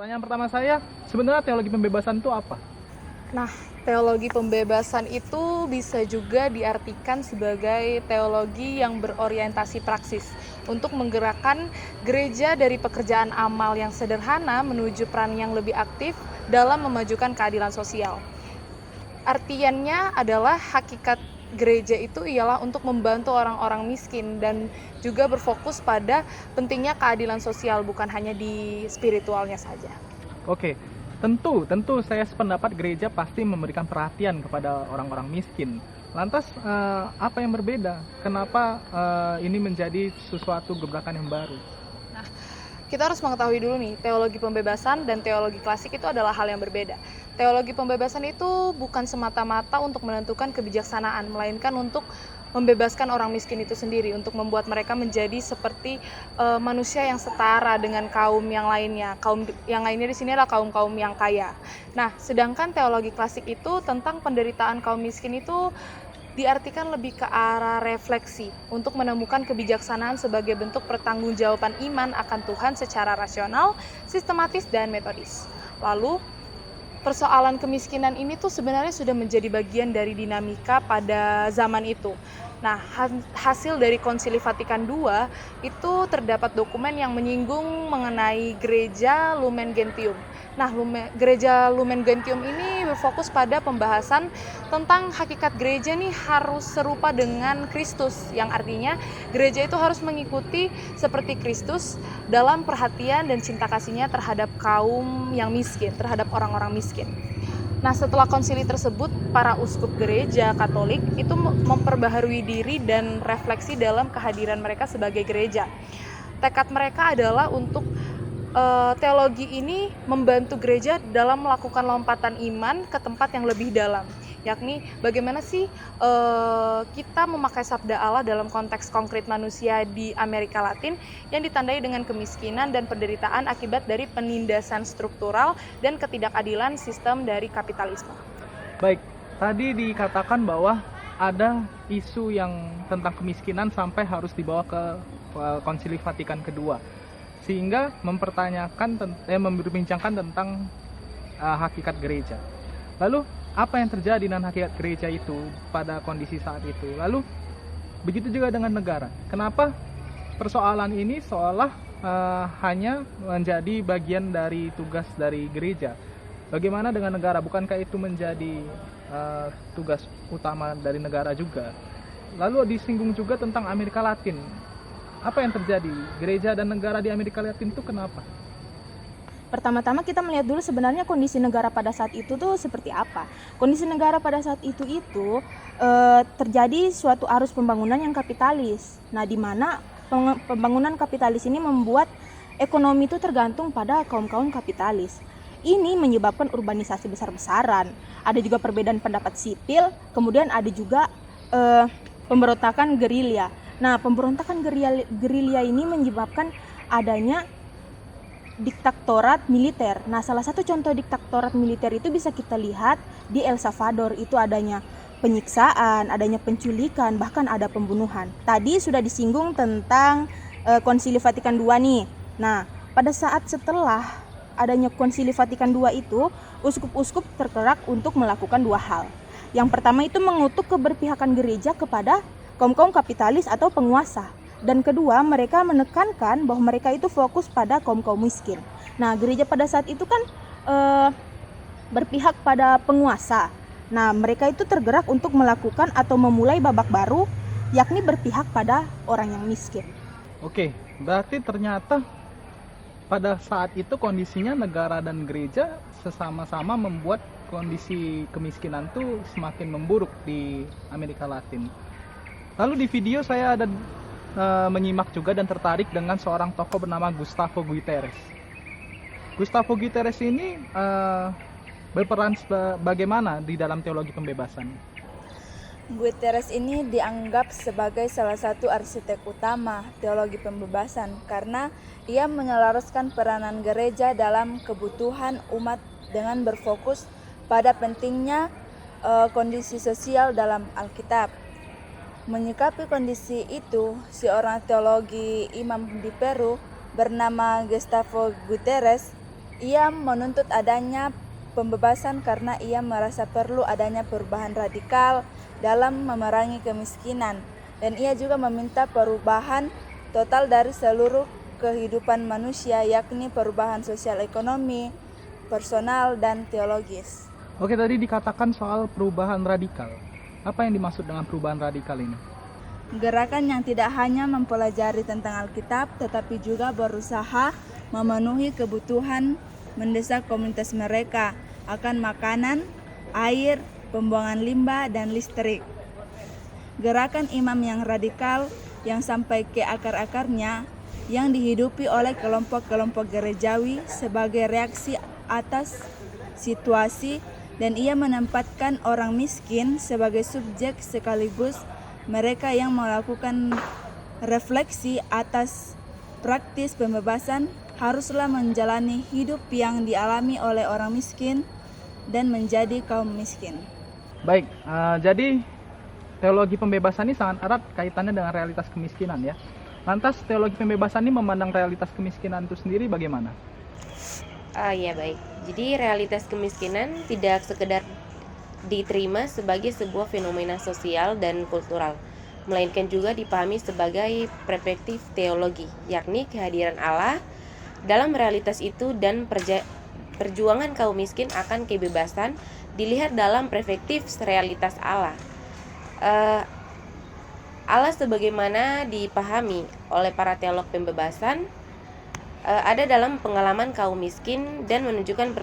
Pertanyaan pertama saya, sebenarnya teologi pembebasan itu apa? Nah, teologi pembebasan itu bisa juga diartikan sebagai teologi yang berorientasi praksis untuk menggerakkan gereja dari pekerjaan amal yang sederhana menuju peran yang lebih aktif dalam memajukan keadilan sosial. Artiannya adalah hakikat gereja itu ialah untuk membantu orang-orang miskin dan juga berfokus pada pentingnya keadilan sosial, bukan hanya di spiritualnya saja. Oke, tentu saya sependapat gereja pasti memberikan perhatian kepada orang-orang miskin. Lantas apa yang berbeda? Kenapa ini menjadi sesuatu gebrakan yang baru? Nah, kita harus mengetahui dulu nih, teologi pembebasan dan teologi klasik itu adalah hal yang berbeda. Teologi pembebasan itu bukan semata-mata untuk menentukan kebijaksanaan, melainkan untuk membebaskan orang miskin itu sendiri, untuk membuat mereka menjadi seperti manusia yang setara dengan kaum yang lainnya. Kaum yang lainnya di sini adalah kaum-kaum yang kaya. Nah, sedangkan teologi klasik itu tentang penderitaan kaum miskin itu diartikan lebih ke arah refleksi untuk menemukan kebijaksanaan sebagai bentuk pertanggungjawaban iman akan Tuhan secara rasional, sistematis, dan metodis. Lalu, persoalan kemiskinan ini tuh sebenarnya sudah menjadi bagian dari dinamika pada zaman itu. Nah, hasil dari Konsili Vatikan II itu terdapat dokumen yang menyinggung mengenai gereja Lumen Gentium. Nah, gereja Lumen Gentium ini berfokus pada pembahasan tentang hakikat gereja nih harus serupa dengan Kristus, yang artinya gereja itu harus mengikuti seperti Kristus dalam perhatian dan cinta kasihnya terhadap kaum yang miskin, terhadap orang-orang miskin. Nah, setelah konsili tersebut, para uskup gereja Katolik itu memperbaharui diri dan refleksi dalam kehadiran mereka sebagai gereja. Tekad mereka adalah untuk teologi ini membantu gereja dalam melakukan lompatan iman ke tempat yang lebih dalam, yakni bagaimana sih kita memakai sabda Allah dalam konteks konkret manusia di Amerika Latin yang ditandai dengan kemiskinan dan penderitaan akibat dari penindasan struktural dan ketidakadilan sistem dari kapitalisme. Baik, tadi dikatakan bahwa ada isu yang tentang kemiskinan sampai harus dibawa ke Konsili Vatikan II, sehingga memperbincangkan tentang hakikat gereja. Lalu apa yang terjadi dengan hakikat gereja itu pada kondisi saat itu? Lalu begitu juga dengan negara. Kenapa persoalan ini seolah hanya menjadi bagian dari tugas dari gereja? Bagaimana dengan negara? Bukankah itu menjadi tugas utama dari negara juga? Lalu disinggung juga tentang Amerika Latin. Apa yang terjadi? Gereja dan negara di Amerika Latin itu kenapa? Pertama-tama kita melihat dulu sebenarnya kondisi negara pada saat itu tuh seperti apa. Kondisi negara pada saat itu terjadi suatu arus pembangunan yang kapitalis. Nah, di mana pembangunan kapitalis ini membuat ekonomi itu tergantung pada kaum-kaum kapitalis. Ini menyebabkan urbanisasi besar-besaran. Ada juga perbedaan pendapat sipil, kemudian ada juga pemberontakan gerilya. Nah, pemberontakan gerilya ini menyebabkan adanya diktatorat militer. Nah, salah satu contoh diktatorat militer itu bisa kita lihat di El Salvador. Itu adanya penyiksaan, adanya penculikan, bahkan ada pembunuhan. Tadi sudah disinggung tentang Konsili Vatikan II nih. Nah, pada saat setelah adanya Konsili Vatikan II itu, uskup-uskup tergerak untuk melakukan dua hal. Yang pertama itu mengutuk keberpihakan gereja kepada kaum-kaum kapitalis atau penguasa. Dan kedua, mereka menekankan bahwa mereka itu fokus pada kaum-kaum miskin. Nah, gereja pada saat itu kan berpihak pada penguasa. Nah, mereka itu tergerak untuk melakukan atau memulai babak baru, yakni berpihak pada orang yang miskin. Oke, berarti ternyata pada saat itu kondisinya negara dan gereja sesama-sama membuat kondisi kemiskinan itu semakin memburuk di Amerika Latin. Lalu di video saya ada menyimak juga dan tertarik dengan seorang tokoh bernama Gustavo Guterres. Gustavo Guterres ini berperan bagaimana di dalam teologi pembebasan? Guterres ini dianggap sebagai salah satu arsitek utama teologi pembebasan karena ia menyelaraskan peranan gereja dalam kebutuhan umat dengan berfokus pada pentingnya kondisi sosial dalam Alkitab. Menyikapi kondisi itu, seorang teologi imam di Peru bernama Gustavo Guterres Ia menuntut adanya pembebasan karena ia merasa perlu adanya perubahan radikal dalam memerangi kemiskinan, dan ia juga meminta perubahan total dari seluruh kehidupan manusia, yakni perubahan sosial ekonomi, personal, dan teologis. Oke, tadi dikatakan soal perubahan radikal. Apa yang dimaksud dengan perubahan radikal ini? Gerakan yang tidak hanya mempelajari tentang Alkitab, tetapi juga berusaha memenuhi kebutuhan mendesak komunitas mereka akan makanan, air, pembuangan limbah, dan listrik. Gerakan imam yang radikal yang sampai ke akar-akarnya yang dihidupi oleh kelompok-kelompok gerejawi sebagai reaksi atas situasi, dan ia menempatkan orang miskin sebagai subjek sekaligus mereka yang melakukan refleksi atas praktis pembebasan haruslah menjalani hidup yang dialami oleh orang miskin dan menjadi kaum miskin. Baik, jadi teologi pembebasan ini sangat erat kaitannya dengan realitas kemiskinan ya. Lantas teologi pembebasan ini memandang realitas kemiskinan itu sendiri bagaimana? Ya baik, jadi realitas kemiskinan tidak sekedar diterima sebagai sebuah fenomena sosial dan kultural, melainkan juga dipahami sebagai perspektif teologi, yakni kehadiran Allah dalam realitas itu dan perjuangan kaum miskin akan kebebasan dilihat dalam perspektif realitas Allah. Allah sebagaimana dipahami oleh para teolog pembebasan ada dalam pengalaman kaum miskin dan menunjukkan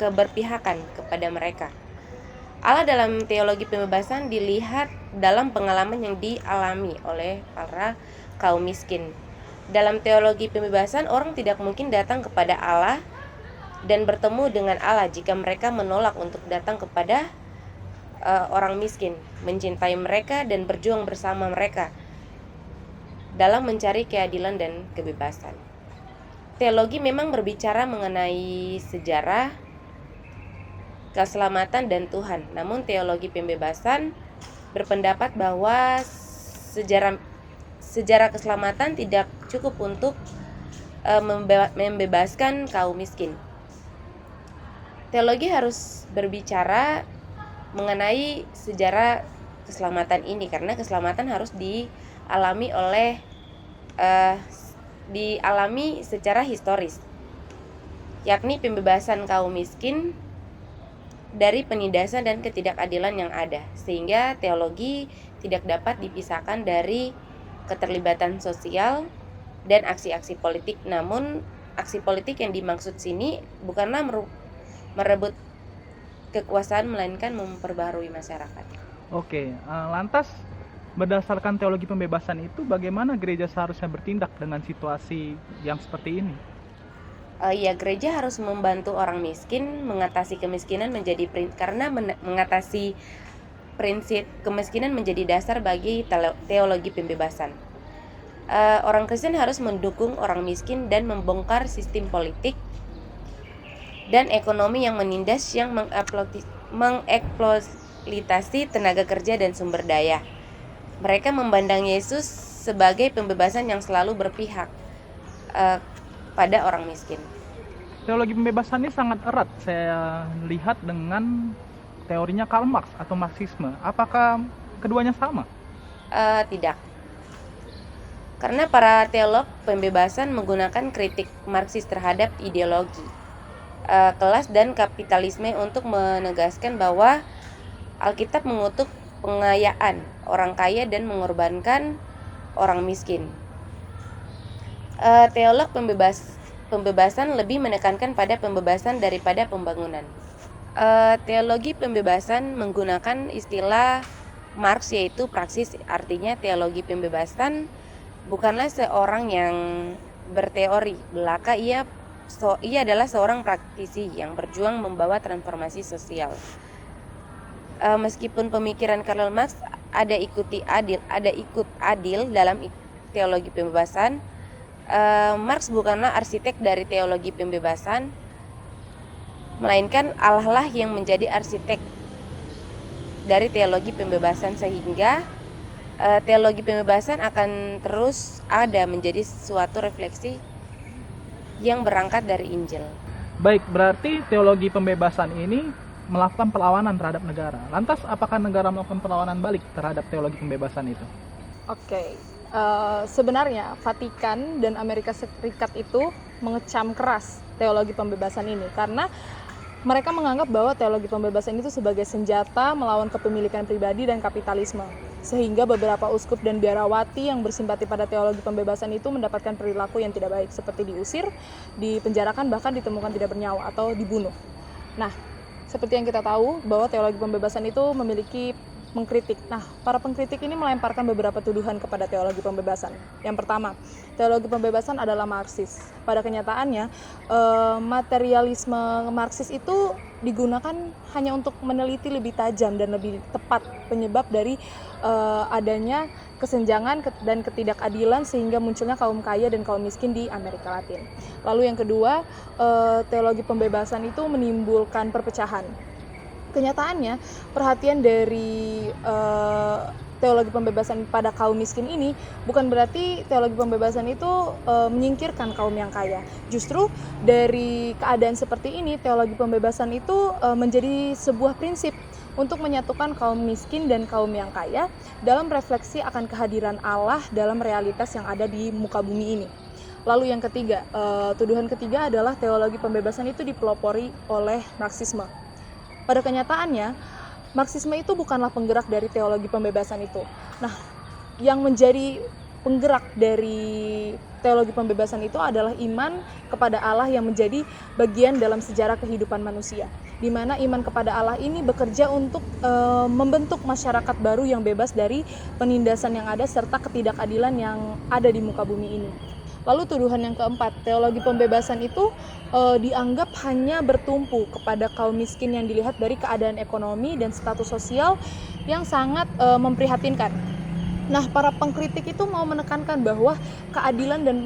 keberpihakan kepada mereka. Allah dalam teologi pembebasan dilihat dalam pengalaman yang dialami oleh para kaum miskin. Dalam teologi pembebasan, orang tidak mungkin datang kepada Allah dan bertemu dengan Allah jika mereka menolak untuk datang kepada orang miskin, mencintai mereka dan berjuang bersama mereka dalam mencari keadilan dan kebebasan. Teologi memang berbicara mengenai sejarah, keselamatan dan Tuhan. Namun teologi pembebasan berpendapat bahwa sejarah keselamatan tidak cukup untuk membebaskan kaum miskin. Teologi harus berbicara mengenai sejarah keselamatan ini karena keselamatan harus dialami secara historis, yakni pembebasan kaum miskin dari penindasan dan ketidakadilan yang ada, sehingga teologi tidak dapat dipisahkan dari keterlibatan sosial dan aksi-aksi politik. Namun aksi politik yang dimaksud sini bukanlah merebut kekuasaan, melainkan memperbaharui masyarakat. Oke, lantas berdasarkan teologi pembebasan itu bagaimana gereja seharusnya bertindak dengan situasi yang seperti ini? Gereja harus membantu orang miskin mengatasi kemiskinan karena mengatasi prinsip kemiskinan menjadi dasar bagi teologi pembebasan. Orang Kristen harus mendukung orang miskin dan membongkar sistem politik dan ekonomi yang menindas, yang mengeksploitasi tenaga kerja dan sumber daya. Mereka memandang Yesus sebagai pembebasan yang selalu berpihak pada orang miskin. Teologi pembebasan ini sangat erat saya lihat dengan teorinya Karl Marx atau Marxisme. Apakah keduanya sama? Tidak. Karena para teolog pembebasan menggunakan kritik Marxis terhadap ideologi kelas dan kapitalisme untuk menegaskan bahwa Alkitab mengutuk pengayaan orang kaya dan mengorbankan orang miskin. Teolog pembebasan lebih menekankan pada pembebasan daripada pembangunan. Teologi pembebasan menggunakan istilah Marx, yaitu praksis. Artinya teologi pembebasan bukanlah seorang yang berteori belaka, ia adalah seorang praktisi yang berjuang membawa transformasi sosial. Meskipun pemikiran Karl Marx ada ikut adil dalam teologi pembebasan, Marx bukanlah arsitek dari teologi pembebasan, melainkan Allah lah yang menjadi arsitek dari teologi pembebasan, sehingga teologi pembebasan akan terus ada menjadi suatu refleksi yang berangkat dari Injil. Baik, berarti teologi pembebasan ini melakukan perlawanan terhadap negara. Lantas, apakah negara melakukan perlawanan balik terhadap teologi pembebasan itu? Oke, sebenarnya Vatikan dan Amerika Serikat itu mengecam keras teologi pembebasan ini karena mereka menganggap bahwa teologi pembebasan itu sebagai senjata melawan kepemilikan pribadi dan kapitalisme. Sehingga beberapa uskup dan biarawati yang bersimpati pada teologi pembebasan itu mendapatkan perilaku yang tidak baik seperti diusir, dipenjarakan, bahkan ditemukan tidak bernyawa atau dibunuh. Nah, seperti yang kita tahu bahwa teologi pembebasan itu memiliki mengkritik. Nah, para pengkritik ini melemparkan beberapa tuduhan kepada teologi pembebasan. Yang pertama, teologi pembebasan adalah Marxis. Pada kenyataannya, materialisme Marxis itu digunakan hanya untuk meneliti lebih tajam dan lebih tepat penyebab dari adanya kesenjangan dan ketidakadilan sehingga munculnya kaum kaya dan kaum miskin di Amerika Latin. Lalu yang kedua, teologi pembebasan itu menimbulkan perpecahan. Kenyataannya, perhatian dari teologi pembebasan pada kaum miskin ini bukan berarti teologi pembebasan itu menyingkirkan kaum yang kaya. Justru dari keadaan seperti ini, teologi pembebasan itu menjadi sebuah prinsip untuk menyatukan kaum miskin dan kaum yang kaya dalam refleksi akan kehadiran Allah dalam realitas yang ada di muka bumi ini. Lalu yang ketiga, tuduhan ketiga adalah teologi pembebasan itu dipelopori oleh Marxisme. Pada kenyataannya, Marxisme itu bukanlah penggerak dari teologi pembebasan itu. Nah, yang menjadi penggerak dari teologi pembebasan itu adalah iman kepada Allah yang menjadi bagian dalam sejarah kehidupan manusia. Di mana iman kepada Allah ini bekerja untuk membentuk masyarakat baru yang bebas dari penindasan yang ada serta ketidakadilan yang ada di muka bumi ini. Lalu tuduhan yang keempat, teologi pembebasan itu dianggap hanya bertumpu kepada kaum miskin yang dilihat dari keadaan ekonomi dan status sosial yang sangat memprihatinkan. Nah, para pengkritik itu mau menekankan bahwa keadilan dan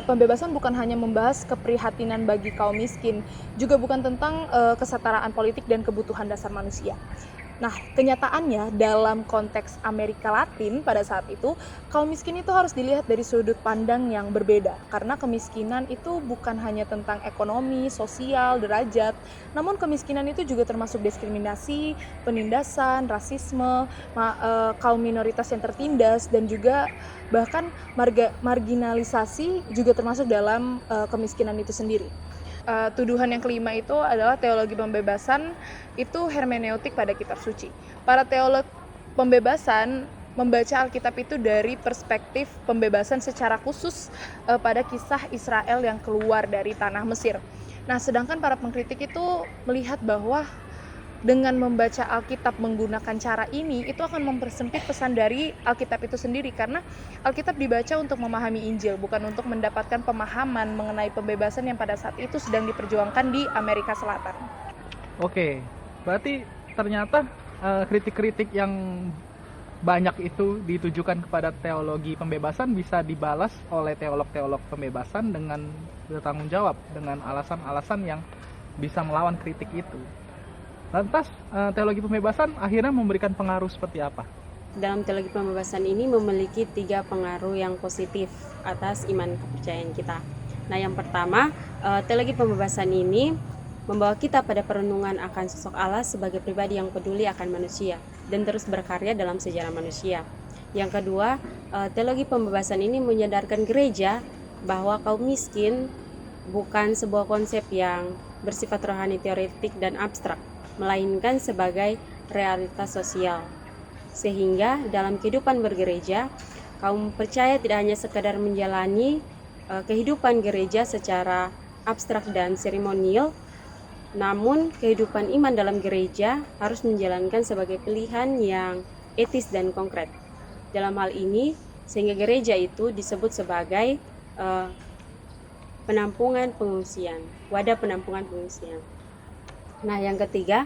pembebasan bukan hanya membahas keprihatinan bagi kaum miskin, juga bukan tentang kesetaraan politik dan kebutuhan dasar manusia. Nah, kenyataannya dalam konteks Amerika Latin pada saat itu, kaum miskin itu harus dilihat dari sudut pandang yang berbeda. Karena kemiskinan itu bukan hanya tentang ekonomi, sosial, derajat, namun kemiskinan itu juga termasuk diskriminasi, penindasan, rasisme, kaum minoritas yang tertindas, dan juga bahkan marginalisasi juga termasuk dalam kemiskinan itu sendiri. Tuduhan yang kelima itu adalah teologi pembebasan itu hermeneutik pada kitab suci. Para teolog pembebasan membaca Alkitab itu dari perspektif pembebasan secara khusus pada kisah Israel yang keluar dari tanah Mesir. Nah, sedangkan para pengkritik itu melihat bahwa dengan membaca Alkitab menggunakan cara ini, itu akan mempersempit pesan dari Alkitab itu sendiri, karena Alkitab dibaca untuk memahami Injil, bukan untuk mendapatkan pemahaman mengenai pembebasan yang pada saat itu sedang diperjuangkan di Amerika Selatan. Oke, berarti ternyata kritik-kritik yang banyak itu ditujukan kepada teologi pembebasan bisa dibalas oleh teolog-teolog pembebasan dengan bertanggung jawab, dengan alasan-alasan yang bisa melawan kritik itu. Lantas, teologi pembebasan akhirnya memberikan pengaruh seperti apa? Dalam teologi pembebasan ini memiliki 3 pengaruh yang positif atas iman kepercayaan kita. Nah, yang pertama, teologi pembebasan ini membawa kita pada perenungan akan sosok Allah sebagai pribadi yang peduli akan manusia dan terus berkarya dalam sejarah manusia. Yang kedua, teologi pembebasan ini menyadarkan gereja bahwa kaum miskin bukan sebuah konsep yang bersifat rohani teoretik dan abstrak, melainkan sebagai realitas sosial. Sehingga dalam kehidupan bergereja, kaum percaya tidak hanya sekadar menjalani kehidupan gereja secara abstrak dan seremonial, namun kehidupan iman dalam gereja harus menjalankan sebagai pilihan yang etis dan konkret. Dalam hal ini, sehingga gereja itu disebut sebagai penampungan pengungsian, wadah penampungan pengungsian. Nah, yang ketiga,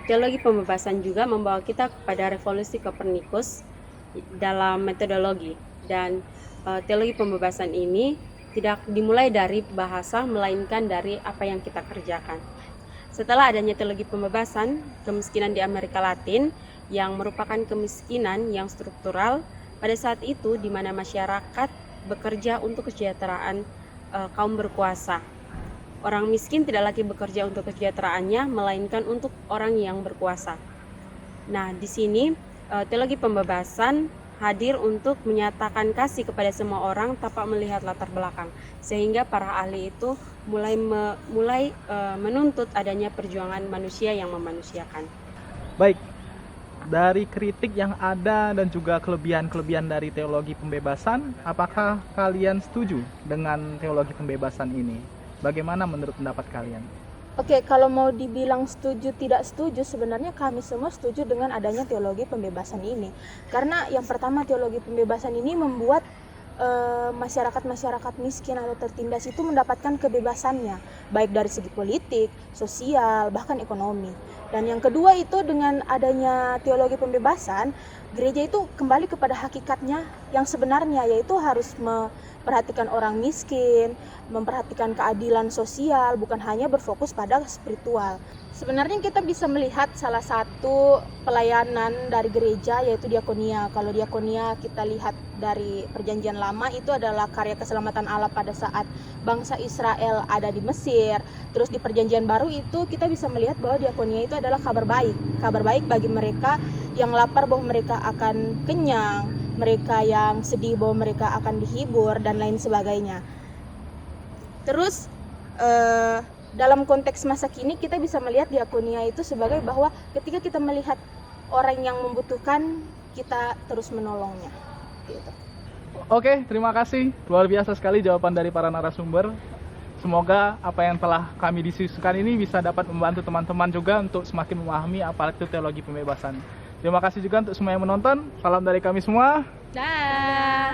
teologi pembebasan juga membawa kita kepada revolusi Kopernikus dalam metodologi, dan teologi pembebasan ini tidak dimulai dari bahasa melainkan dari apa yang kita kerjakan. Setelah adanya teologi pembebasan, kemiskinan di Amerika Latin yang merupakan kemiskinan yang struktural pada saat itu di mana masyarakat bekerja untuk kesejahteraan kaum berkuasa. orang miskin tidak lagi bekerja untuk kesejahteraannya, melainkan untuk orang yang berkuasa. Nah, di sini teologi pembebasan hadir untuk menyatakan kasih kepada semua orang tanpa melihat latar belakang, sehingga para ahli itu mulai menuntut adanya perjuangan manusia yang memanusiakan. Baik, dari kritik yang ada dan juga kelebihan-kelebihan dari teologi pembebasan, apakah kalian setuju dengan teologi pembebasan ini? Bagaimana menurut pendapat kalian? Oke, kalau mau dibilang setuju tidak setuju, sebenarnya kami semua setuju dengan adanya teologi pembebasan ini. Karena yang pertama, teologi pembebasan ini membuat masyarakat-masyarakat miskin atau tertindas itu mendapatkan kebebasannya, baik dari segi politik, sosial, bahkan ekonomi. Dan yang kedua itu, dengan adanya teologi pembebasan, gereja itu kembali kepada hakikatnya yang sebenarnya, yaitu harus memperhatikan orang miskin, memperhatikan keadilan sosial, bukan hanya berfokus pada spiritual. Sebenarnya kita bisa melihat salah satu pelayanan dari gereja, yaitu diakonia. Kalau diakonia kita lihat dari Perjanjian Lama, itu adalah karya keselamatan Allah pada saat bangsa Israel ada di Mesir. Terus di Perjanjian Baru itu kita bisa melihat bahwa diakonia itu adalah kabar baik bagi mereka yang lapar bahwa mereka akan kenyang, mereka yang sedih bahwa mereka akan dihibur, dan lain sebagainya. Terus dalam konteks masa kini kita bisa melihat diakonia itu sebagai bahwa ketika kita melihat orang yang membutuhkan, kita terus menolongnya gitu. Oke, terima kasih. Luar biasa sekali jawaban dari para narasumber. Semoga apa yang telah kami diskusikan ini bisa dapat membantu teman-teman juga untuk semakin memahami apa itu teologi pembebasan. Terima kasih juga untuk semua yang menonton. Salam dari kami semua. Dadah.